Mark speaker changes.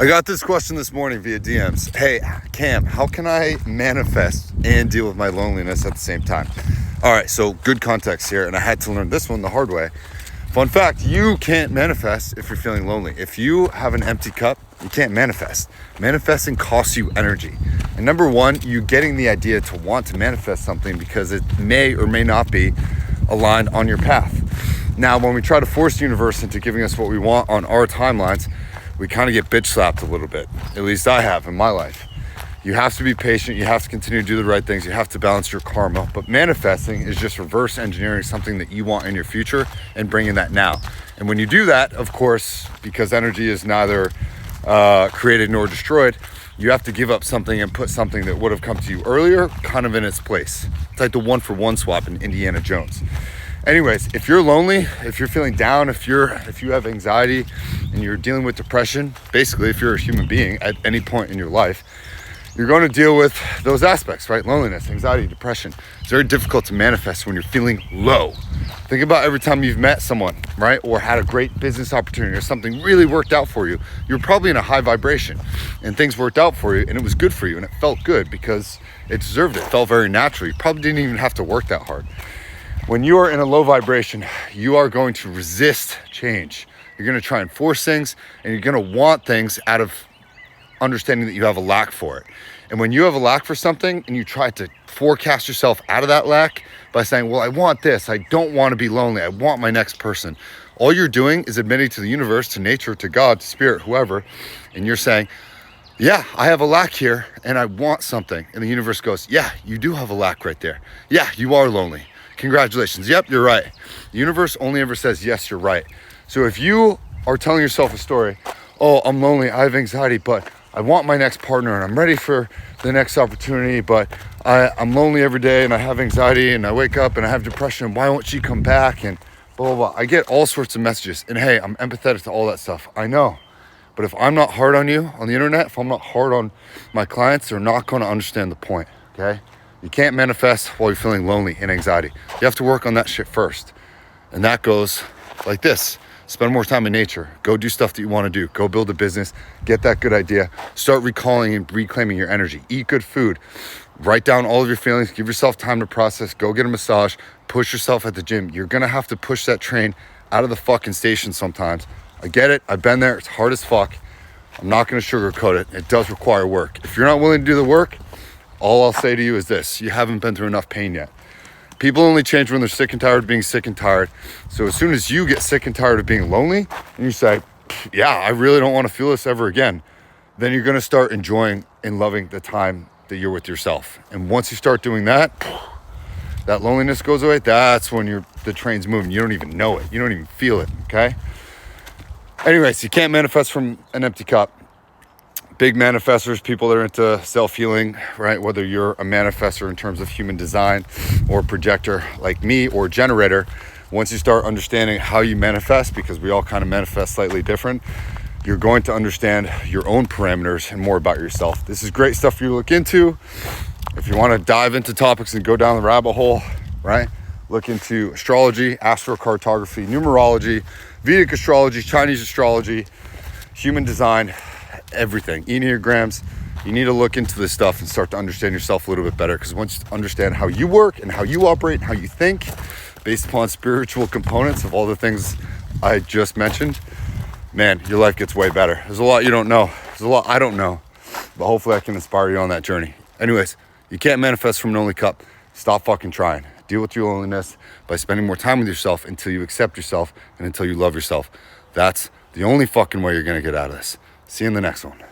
Speaker 1: I got this question this morning via DMs. Hey, Cam, how can I manifest and deal with my loneliness at the same time? All right, so good context here, and I had to learn this one the hard way. Fun fact, you can't manifest if you're feeling lonely. If you have an empty cup, you can't manifest. Manifesting costs you energy. And number one, you getting the idea to want to manifest something because it may or may not be aligned on your path. Now, when we try to force the universe into giving us what we want on our timelines, we kind of get bitch slapped a little bit. At least I have in my life. You have to be patient. You have to continue to do the right things. You have to balance your karma. But manifesting is just reverse engineering something that you want in your future and bringing that now. And when you do that, of course, because energy is neither created nor destroyed, you have to give up something and put something that would have come to you earlier kind of in its place. It's like the 1-for-1 swap in Indiana Jones. Anyways, if you're lonely, if you're feeling down, if you have anxiety and you're dealing with depression, basically if you're a human being at any point in your life, you're going to deal with those aspects, right? Loneliness, anxiety, depression. It's very difficult to manifest when you're feeling low. Think about every time you've met someone, right? Or had a great business opportunity or something really worked out for you. You're probably in a high vibration and things worked out for you and it was good for you and it felt good because it deserved it. It felt very natural. You probably didn't even have to work that hard. When you are in a low vibration, you are going to resist change. You're going to try and force things and you're going to want things out of understanding that you have a lack for it. And when you have a lack for something and you try to forecast yourself out of that lack by saying, well, I want this. I don't want to be lonely. I want my next person. All you're doing is admitting to the universe, to nature, to God, to spirit, whoever. And you're saying, yeah, I have a lack here and I want something. And the universe goes, yeah, you do have a lack right there. Yeah, you are lonely. Congratulations. Yep, you're right. The universe only ever says, yes, you're right. So if you are telling yourself a story, oh, I'm lonely, I have anxiety, but I want my next partner and I'm ready for the next opportunity, but I'm lonely every day and I have anxiety and I wake up and I have depression. Why won't she come back? And blah, blah, blah. I get all sorts of messages. And hey, I'm empathetic to all that stuff. I know. But if I'm not hard on you on the internet, if I'm not hard on my clients, they're not going to understand the point, okay? You can't manifest while you're feeling lonely and anxiety. You have to work on that shit first. And that goes like this. Spend more time in nature. Go do stuff that you want to do. Go build a business. Get that good idea. Start recalling and reclaiming your energy. Eat good food. Write down all of your feelings. Give yourself time to process. Go get a massage. Push yourself at the gym. You're going to have to push that train out of the fucking station sometimes. I get it. I've been there. It's hard as fuck. I'm not going to sugarcoat it. It does require work. If you're not willing to do the work, all I'll say to you is this: you haven't been through enough pain yet. People only change when they're sick and tired of being sick and tired. So as soon as you get sick and tired of being lonely and you say, yeah, I really don't want to feel this ever again, then you're going to start enjoying and loving the time that you're with yourself. And once you start doing that, that loneliness goes away. That's when the train's moving. You don't even know it. You don't even feel it, okay? Anyways, you can't manifest from an empty cup. Big manifestors, people that are into self-healing, right? Whether you're a manifestor in terms of human design or projector like me or generator, once you start understanding how you manifest, because we all kind of manifest slightly different, you're going to understand your own parameters and more about yourself. This is great stuff for you to look into. If you want to dive into topics and go down the rabbit hole, right? Look into astrology, astrocartography, numerology, Vedic astrology, Chinese astrology, human design, everything. Enneagrams. You need to look into this stuff and start to understand yourself a little bit better, because once you understand how you work and how you operate and how you think based upon spiritual components of all the things I just mentioned, man, your life gets way better. There's a lot you don't know. There's a lot I don't know, but hopefully I can inspire you on that journey. Anyways, you can't manifest from an only cup. Stop fucking trying. Deal with your loneliness by spending more time with yourself until you accept yourself and until you love yourself. That's the only fucking way you're going to get out of this. See you in the next one.